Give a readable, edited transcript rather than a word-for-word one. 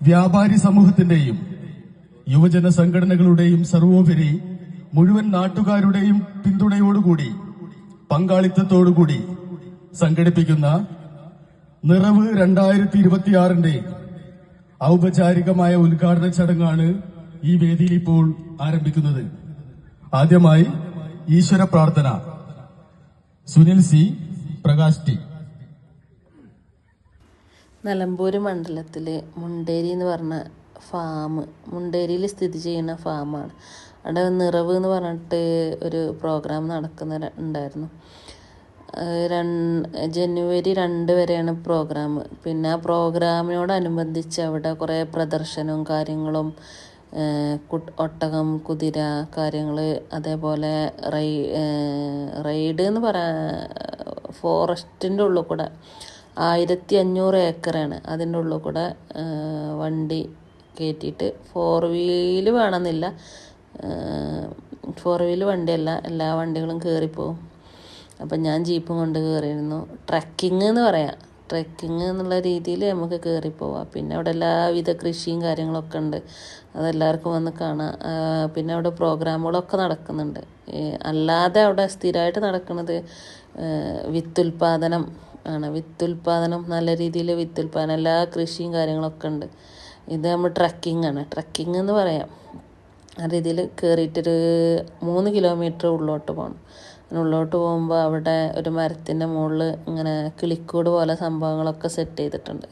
വ്യാപാരി സമൂഹത്തിന്റെയും യുവജന സംഘടനകളുടെയും സർവോപരി മുഴുവൻ നാട്ടുകാരുടെയും പിന്തുണയോടുകൂടി പങ്കാളിത്തത്തോടുകൂടി സംഘടിപ്പിക്കുന്ന നിറവ് 2026 ഔപചാരികമായ ഉദ്ഘാടന ചടങ്ങാണ് ഈ വേദിയിൽ ഇപ്പോൾ ആരംഭിക്കുന്നത്. ആദ്യമായി ഈശ്വര പ്രാർത്ഥന. Sunil C, Prakash T. നിലമ്പൂർ മണ്ഡലത്തിലെ മുണ്ടേരി എന്ന് പറഞ്ഞ ഫാം, മുണ്ടേരിയിൽ സ്ഥിതി ചെയ്യുന്ന ഫാമാണ്. അവിടെ നിറവ് എന്ന് പറഞ്ഞിട്ട് ഒരു പ്രോഗ്രാം ഉണ്ടായിരുന്നു. ജനുവരി 2 വരെയാണ് പ്രോഗ്രാം. പിന്നെ ആ പ്രോഗ്രാമിനോടനുബന്ധിച്ച് അവിടെ കുറേ പ്രദർശനവും കാര്യങ്ങളും, ഒട്ടകം, കുതിര കാര്യങ്ങൾ, അതേപോലെ റൈഡ് എന്ന് പറയാൻ ഫോറസ്റ്റിൻ്റെ ഉള്ളിൽ കൂടെ 1500 ഏക്കറാണ്. അതിൻ്റെ ഉള്ളിൽ കൂടെ വണ്ടി കയറ്റിയിട്ട് 4 വീല് വേണമെന്നില്ല, 4 വീല് വണ്ടിയല്ല, എല്ലാ വണ്ടികളും കയറിപ്പോവും. അപ്പം ഞാൻ ജീപ്പും കൊണ്ട് കയറിയിരുന്നു. ട്രക്കിങ് എന്ന് പറയാം, ട്രക്കിങ് എന്നുള്ള രീതിയിൽ നമുക്ക് കയറിപ്പോവാം. പിന്നെ അവിടെ എല്ലാവിധ കൃഷിയും കാര്യങ്ങളൊക്കെ ഉണ്ട്, അതെല്ലാവർക്കും വന്ന് കാണാം. പിന്നെ അവിടെ പ്രോഗ്രാമുകളൊക്കെ നടക്കുന്നുണ്ട്. അല്ലാതെ അവിടെ സ്ഥിരമായിട്ട് നടക്കുന്നത് വിത്തുൽപാദനം ആണ്. വിത്തുൽപാദനം, നല്ല രീതിയിൽ വിത്തുൽപാദനം, എല്ലാ കൃഷിയും കാര്യങ്ങളൊക്കെ ഉണ്ട്. ഇത് നമ്മൾ ട്രക്കിംഗ് ആണ്, ട്രക്കിംഗ് എന്ന് പറയാം. ആ രീതിയിൽ കയറിയിട്ടൊരു 3 കിലോമീറ്റർ ഉള്ളോട്ട് പോകണം. ഉള്ളോട്ട് പോകുമ്പോൾ അവിടെ ഒരു മരത്തിൻ്റെ മുകളിൽ ഇങ്ങനെ കിളിക്കൂട് പോലെ സംഭവങ്ങളൊക്കെ സെറ്റ് ചെയ്തിട്ടുണ്ട്.